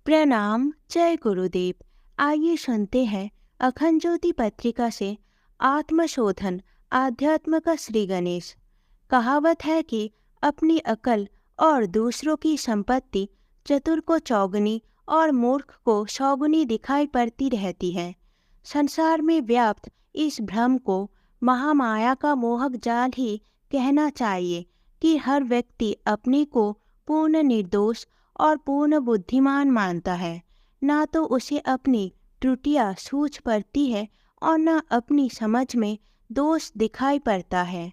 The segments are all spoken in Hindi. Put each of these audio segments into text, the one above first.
प्रणाम। जय गुरुदेव। आइए सुनते हैं अखंड ज्योति पत्रिका से आत्मशोधन आध्यात्म का श्री गणेश। कहावत है कि अपनी अकल और दूसरों की संपत्ति चतुर को चौगुनी और मूर्ख को सौगुनी दिखाई पड़ती रहती है। संसार में व्याप्त इस भ्रम को महामाया का मोहक जाल ही कहना चाहिए कि हर व्यक्ति अपने को पूर्ण निर्दोष और पूर्ण बुद्धिमान मानता है। ना तो उसे अपनी त्रुटियां सूझ पड़ती है और न अपनी समझ में दोष दिखाई पड़ता है।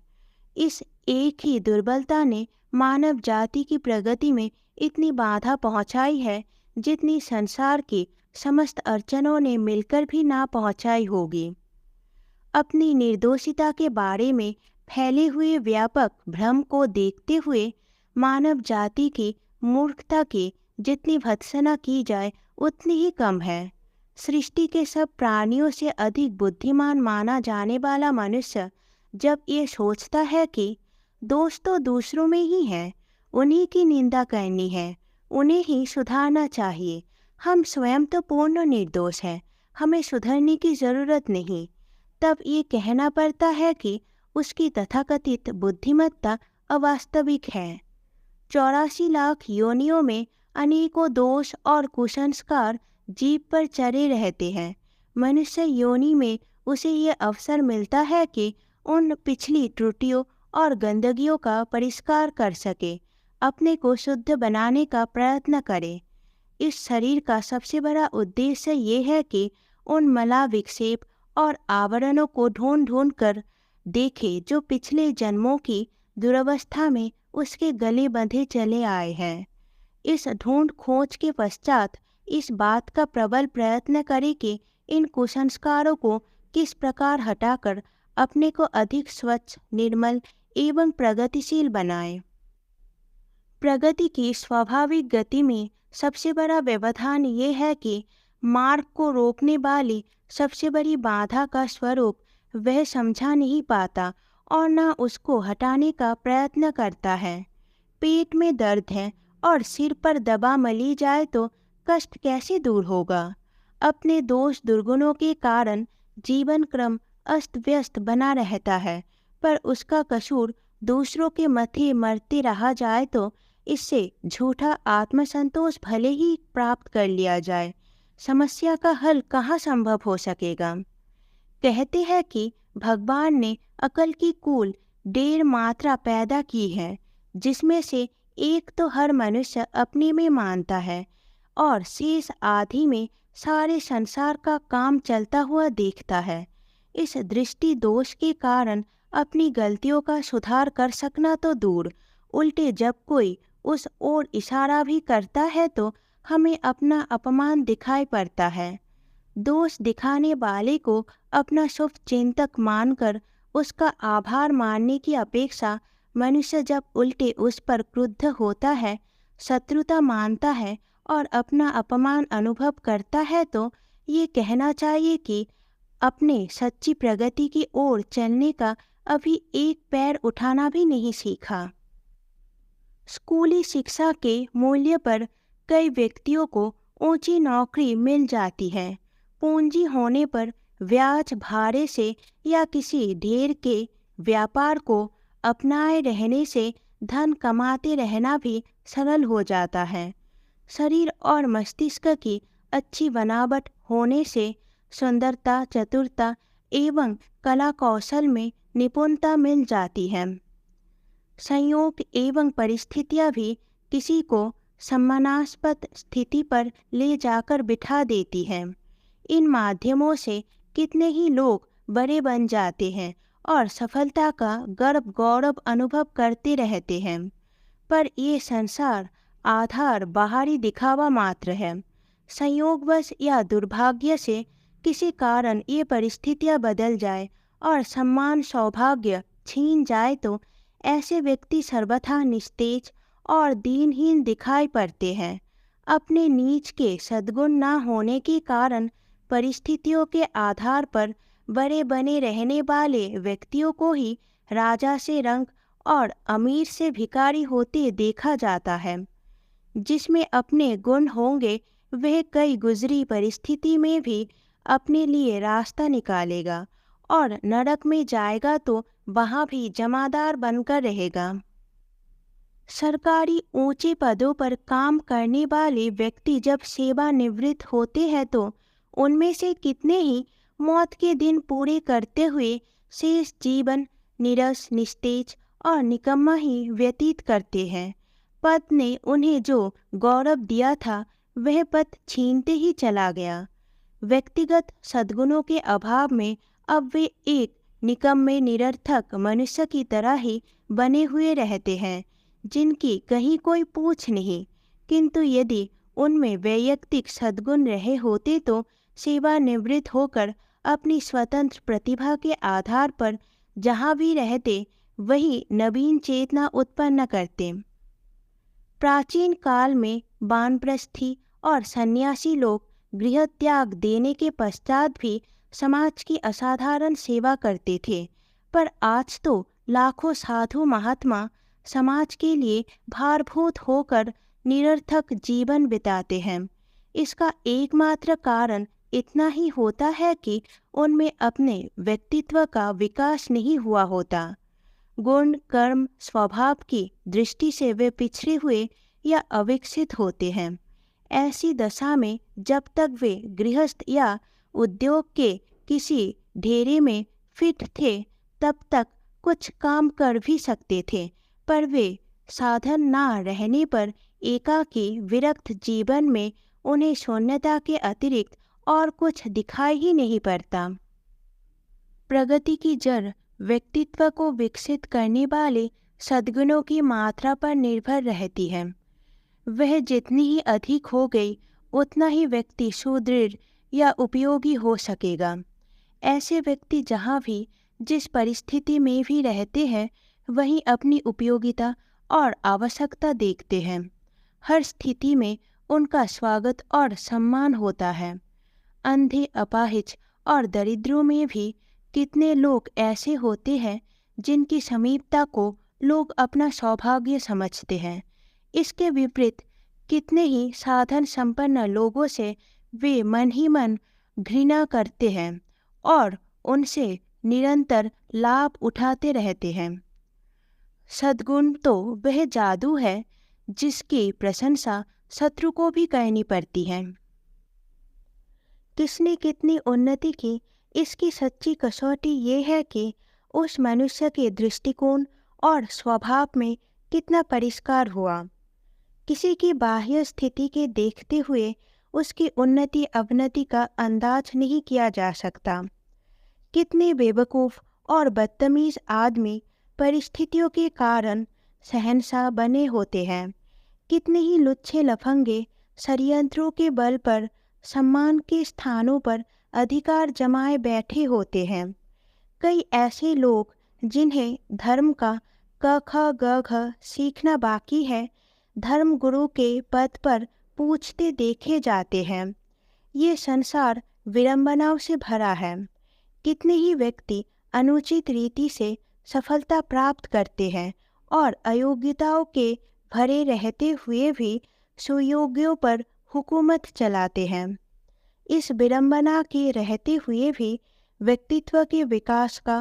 इस एक ही दुर्बलता ने मानव जाति की प्रगति में इतनी बाधा पहुंचाई है जितनी संसार की समस्त अड़चनों ने मिलकर भी ना पहुंचाई होगी। अपनी निर्दोषिता के बारे में फैले हुए व्यापक भ्रम को देखते हुए मानव जाति की मूर्खता की जितनी भर्त्सना की जाए उतनी ही कम है। सृष्टि के सब प्राणियों से अधिक बुद्धिमान माना जाने वाला मनुष्य जब ये सोचता है कि दोष तो दूसरों में ही है, उन्हीं की निंदा करनी है, उन्हें ही सुधारना चाहिए, हम स्वयं तो पूर्ण निर्दोष हैं, हमें सुधरने की जरूरत नहीं, तब ये कहना पड़ता है कि उसकी तथाकथित बुद्धिमत्ता अवास्तविक है। 84 लाख योनियों में अनेकों दोष और कुसंस्कार जीभ पर चढ़े रहते हैं। मनुष्य योनि में उसे ये अवसर मिलता है कि उन पिछली त्रुटियों और गंदगियों का परिष्कार कर सके, अपने को शुद्ध बनाने का प्रयत्न करे। इस शरीर का सबसे बड़ा उद्देश्य ये है कि उन मला विक्षेप और आवरणों को ढूंढ ढूंढ कर देखे जो पिछले जन्मों की दुर्वस्था में उसके गले बंधे चले आए हैं। इस ढूंढ खोज के पश्चात इस बात का प्रबल प्रयत्न करे कि इन कुसंस्कारों को किस प्रकार हटाकर अपने को अधिक स्वच्छ, निर्मल एवं प्रगतिशील बनाए। प्रगति की स्वाभाविक गति में सबसे बड़ा व्यवधान ये है कि मार्ग को रोकने वाली सबसे बड़ी बाधा का स्वरूप वह समझा नहीं पाता और न उसको हटाने का प्रयत्न करता है। पेट में दर्द है और सिर पर दबा मली जाए तो कष्ट कैसे दूर होगा। अपने दोष दुर्गुणों के कारण जीवन क्रम अस्त व्यस्त बना रहता है, पर उसका कसूर दूसरों के मथे मरते रहा जाए तो इससे झूठा आत्मसंतोष भले ही प्राप्त कर लिया जाए, समस्या का हल कहाँ संभव हो सकेगा। कहते हैं कि भगवान ने अकल की कुल 1.5 मात्रा पैदा की है, जिसमें से एक तो हर मनुष्य अपने में मानता है और शेष आधी में सारे संसार का काम चलता हुआ देखता है। इस दृष्टि दोष के कारण अपनी गलतियों का सुधार कर सकना तो दूर, उल्टे जब कोई उस ओर इशारा भी करता है तो हमें अपना अपमान दिखाई पड़ता है। दोष दिखाने वाले को अपना शुभ चिंतक मानकर उसका आभार मानने की अपेक्षा मनुष्य जब उल्टे उस पर क्रुद्ध होता है, शत्रुता मानता है और अपना अपमान अनुभव करता है तो ये कहना चाहिए कि अपने सच्ची प्रगति की ओर चलने का अभी एक पैर उठाना भी नहीं सीखा। स्कूली शिक्षा के मूल्य पर कई व्यक्तियों को ऊंची नौकरी मिल जाती है। पूंजी होने पर ब्याज भाड़े से या किसी ढेर के व्यापार को अपनाए रहने से धन कमाते रहना भी सरल हो जाता है। शरीर और मस्तिष्क की अच्छी बनावट होने से सुंदरता, चतुरता एवं कला कौशल में निपुणता मिल जाती है। संयोग एवं परिस्थितियां भी किसी को सम्मानास्पद स्थिति पर ले जाकर बिठा देती है। इन माध्यमों से कितने ही लोग बड़े बन जाते हैं और सफलता का गर्व गौरव अनुभव करते रहते हैं, पर ये संसार आधार बाहरी दिखावा मात्र है। संयोगवश या दुर्भाग्य से किसी कारण ये परिस्थितियां बदल जाए और सम्मान सौभाग्य छीन जाए तो ऐसे व्यक्ति सर्वथा निस्तेज और दीनहीन दिखाई पड़ते हैं। अपने नीच के सद्गुण न होने के कारण परिस्थितियों के आधार पर बड़े बने रहने वाले व्यक्तियों को ही राजा से रंक और अमीर से भिखारी होते देखा जाता है। जिसमें अपने गुण होंगे वह कई गुजरी परिस्थिति में भी अपने लिए रास्ता निकालेगा और नरक में जाएगा तो वहां भी जमादार बनकर रहेगा। सरकारी ऊंचे पदों पर काम करने वाले व्यक्ति जब सेवानिवृत्त होते हैं तो उनमें से कितने ही मौत के दिन पूरे करते हुए शेष जीवन नीरस, निस्तेज और निकम्मा ही व्यतीत करते हैं। पद ने उन्हें जो गौरव दिया था वह पद छीनते ही चला गया। व्यक्तिगत सद्गुणों के अभाव में अब वे एक निकम्मे निरर्थक मनुष्य की तरह ही बने हुए रहते हैं जिनकी कहीं कोई पूछ नहीं। किंतु यदि उनमें वैयक्तिक सद्गुण रहे होते तो सेवानिवृत्त होकर अपनी स्वतंत्र प्रतिभा के आधार पर जहाँ भी रहते वही नवीन चेतना उत्पन्न करते। प्राचीन काल में वानप्रस्थी और सन्यासी लोग गृह त्याग देने के पश्चात भी समाज की असाधारण सेवा करते थे, पर आज तो लाखों साधु महात्मा समाज के लिए भारभूत होकर निरर्थक जीवन बिताते हैं। इसका एकमात्र कारण इतना ही होता है कि उनमें अपने व्यक्तित्व का विकास नहीं हुआ होता। गुण, कर्म, स्वभाव की दृष्टि से वे पिछड़े हुए या अविकसित होते हैं। ऐसी दशा में जब तक वे गृहस्थ या उद्योग के किसी ढेरे में फिट थे तब तक कुछ काम कर भी सकते थे, पर वे साधन ना रहने पर एकाकी विरक्त जीवन में उन्हें शून्यता के अतिरिक्त और कुछ दिखाई ही नहीं पड़ता। प्रगति की जड़ व्यक्तित्व को विकसित करने वाले सद्गुणों की मात्रा पर निर्भर रहती है। वह जितनी ही अधिक हो गई उतना ही व्यक्ति सुदृढ़ या उपयोगी हो सकेगा। ऐसे व्यक्ति जहाँ भी जिस परिस्थिति में भी रहते हैं वहीं अपनी उपयोगिता और आवश्यकता देखते हैं। हर स्थिति में उनका स्वागत और सम्मान होता है। अंधे, अपाहिज और दरिद्रों में भी कितने लोग ऐसे होते हैं जिनकी समीपता को लोग अपना सौभाग्य समझते हैं। इसके विपरीत कितने ही साधन संपन्न लोगों से वे मन ही मन घृणा करते हैं और उनसे निरंतर लाभ उठाते रहते हैं। सद्गुण तो वह जादू है जिसकी प्रशंसा शत्रु को भी करनी पड़ती है। किसने कितनी उन्नति की, इसकी सच्ची कसौटी ये है कि उस मनुष्य के दृष्टिकोण और स्वभाव में कितना परिष्कार हुआ। किसी की बाह्य स्थिति के देखते हुए उसकी उन्नति अवनति का अंदाज नहीं किया जा सकता। कितने बेवकूफ़ और बदतमीज आदमी परिस्थितियों के कारण शहंशाह बने होते हैं। कितने ही लुच्चे लफंगे षड्यंत्रों के बल पर सम्मान के स्थानों पर अधिकार जमाए बैठे होते हैं। कई ऐसे लोग जिन्हें धर्म का क ख ग घ सीखना बाकी है, धर्म गुरु के पद पर पूछते देखे जाते हैं। ये संसार विडंबनाओं से भरा है। कितने ही व्यक्ति अनुचित रीति से सफलता प्राप्त करते हैं और अयोग्यताओं के भरे रहते हुए भी सुयोग्यों पर हुकूमत चलाते हैं। इस विडंबना के रहते हुए भी व्यक्तित्व के विकास का,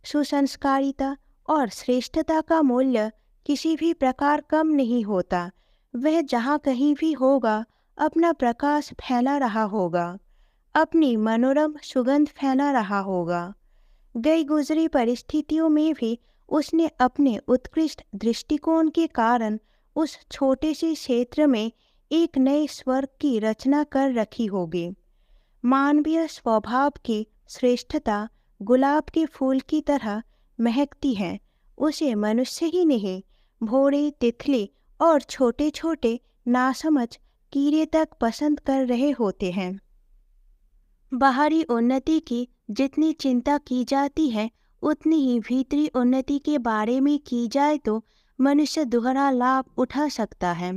सुसंस्कारिता और श्रेष्ठता का मूल्य किसी भी प्रकार कम नहीं होता। वह जहाँ कहीं भी होगा अपना प्रकाश फैला रहा होगा, अपनी मनोरम सुगंध फैला रहा होगा। गई गुजरी परिस्थितियों में भी उसने अपने उत्कृष्ट दृष्टिकोण के कारण उस छोटे से क्षेत्र में एक नए स्वर्ग की रचना कर रखी होगी। मानवीय स्वभाव की श्रेष्ठता गुलाब के फूल की तरह महकती है। उसे मनुष्य ही नहीं, भोरे, तितली और छोटे छोटे नासमझ कीड़े तक पसंद कर रहे होते हैं। बाहरी उन्नति की जितनी चिंता की जाती है उतनी ही भीतरी उन्नति के बारे में की जाए तो मनुष्य दोहरा लाभ उठा सकता है।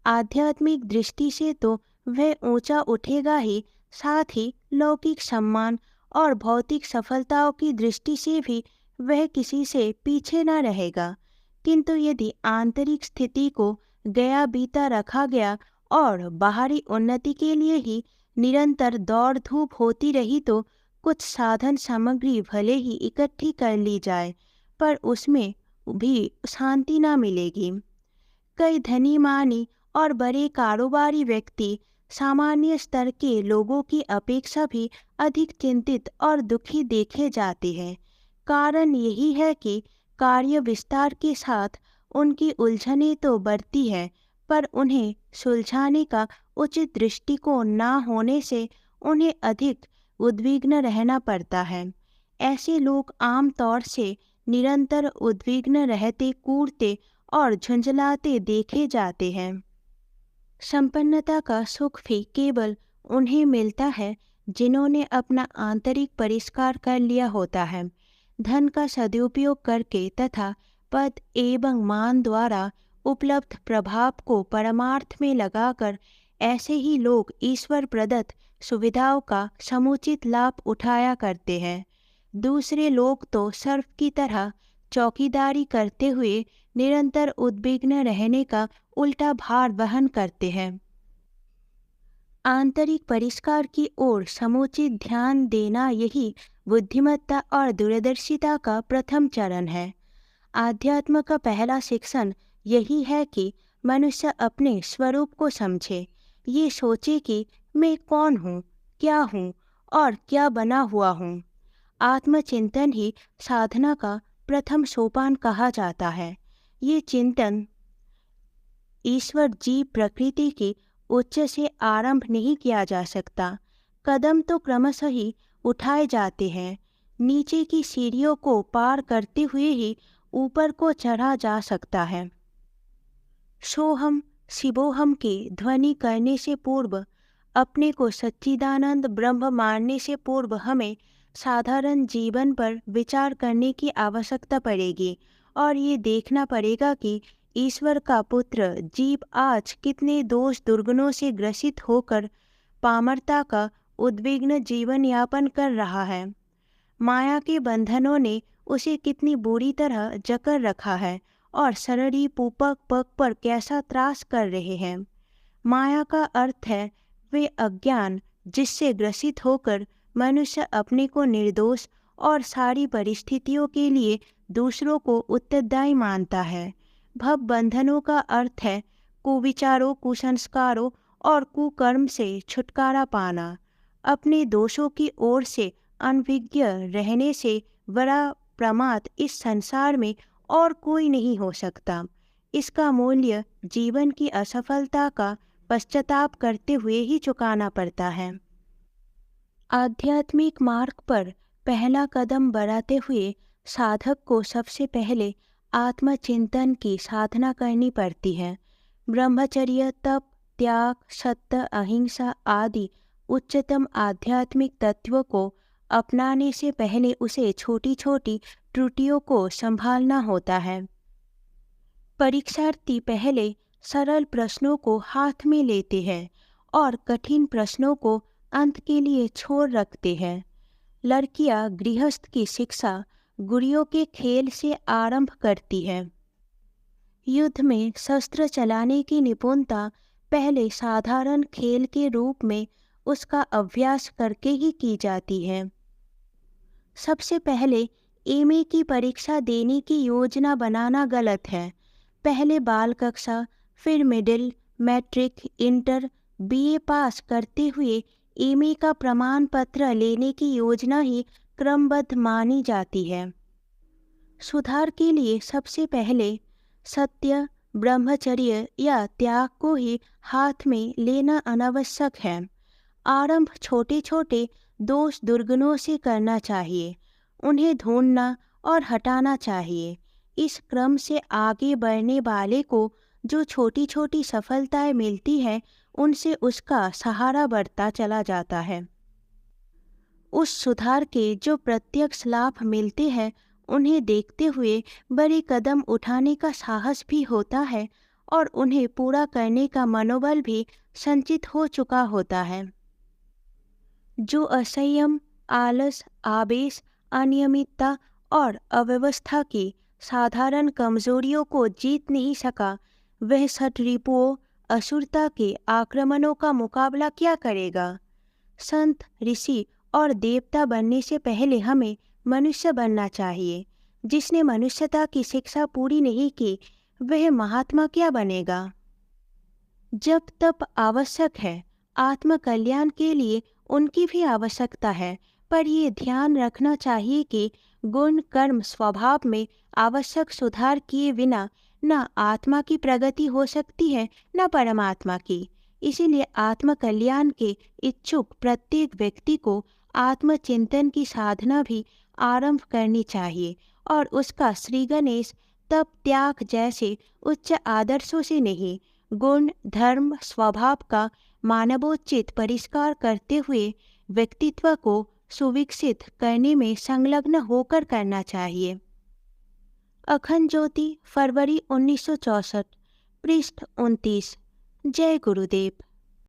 आध्यात्मिक दृष्टि से तो वह ऊंचा उठेगा ही, साथ ही लौकिक सम्मान और भौतिक सफलताओं की दृष्टि से भी वह किसी से पीछे न रहेगा। किंतु यदि आंतरिक स्थिति को गया बीता रखा गया और बाहरी उन्नति के लिए ही निरंतर दौड़ धूप होती रही तो कुछ साधन सामग्री भले ही इकट्ठी कर ली जाए, पर उसमें भी शांति ना मिलेगी। कई धनी मानी और बड़े कारोबारी व्यक्ति सामान्य स्तर के लोगों की अपेक्षा भी अधिक चिंतित और दुखी देखे जाते हैं। कारण यही है कि कार्य विस्तार के साथ उनकी उलझनें तो बढ़ती है, पर उन्हें सुलझाने का उचित दृष्टिकोण न होने से उन्हें अधिक उद्विग्न रहना पड़ता है। ऐसे लोग आम तौर से निरंतर उद्विग्न रहते, कूदते और झुंझलाते देखे जाते हैं। संपन्नता का सुख भी केवल उन्हें मिलता है जिन्होंने अपना आंतरिक परिष्कार कर लिया होता है। धन का सदुपयोग करके तथा पद एवं मान द्वारा उपलब्ध प्रभाव को परमार्थ में लगाकर ऐसे ही लोग ईश्वर प्रदत्त सुविधाओं का समुचित लाभ उठाया करते हैं। दूसरे लोग तो सर्प की तरह चौकीदारी करते हुए निरंतर उद्विग्न रहने का उल्टा भार वहन करते हैं। आंतरिक परिष्कार की ओर समुचित ध्यान देना यही बुद्धिमत्ता और दूरदर्शिता का प्रथम चरण है। आध्यात्म का पहला शिक्षण यही है कि मनुष्य अपने स्वरूप को समझे, ये सोचे कि मैं कौन हूँ, क्या हूँ और क्या बना हुआ हूँ। आत्मचिंतन ही साधना का प्रथम सोपान कहा जाता है। ये चिंतन ईश्वर जीव प्रकृति की उच्च से आरंभ नहीं किया जा सकता। कदम तो क्रमशः ही उठाए जाते हैं। नीचे की सीढ़ियों को पार करते हुए ही ऊपर को चढ़ा जा सकता है। सोहम शिवोहम की ध्वनि करने से पूर्व, अपने को सच्चिदानंद ब्रह्म मानने से पूर्व हमें साधारण जीवन पर विचार करने की आवश्यकता पड़ेगी और ये देखना पड़ेगा कि ईश्वर का पुत्र जीव आज कितने दोष दुर्गुणों से ग्रसित होकर पामरता का उद्विग्न जीवन यापन कर रहा है। माया के बंधनों ने उसे कितनी बुरी तरह जकड़ रखा है और शरीर पूपक पग पर कैसा त्रास कर रहे हैं। माया का अर्थ है वे अज्ञान जिससे ग्रसित होकर मनुष्य अपने को निर्दोष और सारी परिस्थितियों के लिए दूसरों को उत्तरदायी मानता है। भव बंधनों का अर्थ है कुविचारों, कुसंस्कारों और कुकर्म से छुटकारा पाना। अपने दोषों की ओर से अनभिज्ञ रहने से बड़ा प्रमाद इस संसार में और कोई नहीं हो सकता। इसका मूल्य जीवन की असफलता का पश्चाताप करते हुए ही चुकाना पड़ता है। आध्यात्मिक मार्ग पर पहला कदम बढ़ाते हुए साधक को सबसे पहले आत्मचिंतन की साधना करनी पड़ती है। ब्रह्मचर्य, तप, त्याग, सत्य, अहिंसा आदि उच्चतम आध्यात्मिक तत्वों को अपनाने से पहले उसे छोटी छोटी त्रुटियों को संभालना होता है। परीक्षार्थी पहले सरल प्रश्नों को हाथ में लेते हैं और कठिन प्रश्नों को अंत के लिए छोड़ रखते हैं। लड़कियां गृहस्थ की शिक्षा गुड़ियों के खेल से आरंभ करती है। युद्ध में शस्त्र चलाने की निपुणता पहले साधारण खेल के रूप में उसका अभ्यास करके ही की जाती है। सबसे पहले एमए की परीक्षा देने की योजना बनाना गलत है। पहले बाल कक्षा, फिर मिडिल, मैट्रिक, इंटर, बीए पास करते हुए एमए का प्रमाण पत्र लेने की योजना ही क्रमबद्ध मानी जाती है। सुधार के लिए सबसे पहले सत्य, ब्रह्मचर्य या त्याग को ही हाथ में लेना अनावश्यक है। आरंभ छोटे छोटे दोष दुर्गुणों से करना चाहिए, उन्हें ढूंढना और हटाना चाहिए। इस क्रम से आगे बढ़ने वाले को जो छोटी छोटी सफलताएं मिलती हैं, उनसे उसका सहारा बढ़ता चला जाता है। उस सुधार के जो प्रत्यक्ष लाभ मिलते हैं, उन्हें देखते हुए बड़े कदम उठाने का साहस भी होता है और उन्हें पूरा करने का मनोबल भी संचित हो चुका होता है। जो असंयम, आलस, आवेश, अनियमितता और अव्यवस्था की साधारण कमजोरियों को जीत नहीं सका, वह सठ रिपुओं, असुरता के आक्रमणों का मुकाबला क्या करेगा? संत, ऋषि और देवता बनने से पहले हमें मनुष्य बनना चाहिए। जिसने मनुष्यता की शिक्षा पूरी नहीं की, वह महात्मा क्या बनेगा? जब तप आवश्यक है, आत्म कल्याण के लिए उनकी भी आवश्यकता है, पर ये ध्यान रखना चाहिए कि गुण, कर्म, स्वभाव में आवश्यक सुधार किए बिना न आत्मा की प्रगति हो सकती है, न परमात्मा की। इसीलिए आत्म कल्याण के इच्छुक प्रत्येक व्यक्ति को आत्मचिंतन की साधना भी आरंभ करनी चाहिए और उसका श्री गणेश तप, त्याग जैसे उच्च आदर्शों से नहीं, गुण, धर्म, स्वभाव का मानवोचित परिष्कार करते हुए व्यक्तित्व को सुविकसित करने में संलग्न होकर करना चाहिए। अखंड ज्योति, फरवरी 1964, पृष्ठ 29। जय गुरुदेव।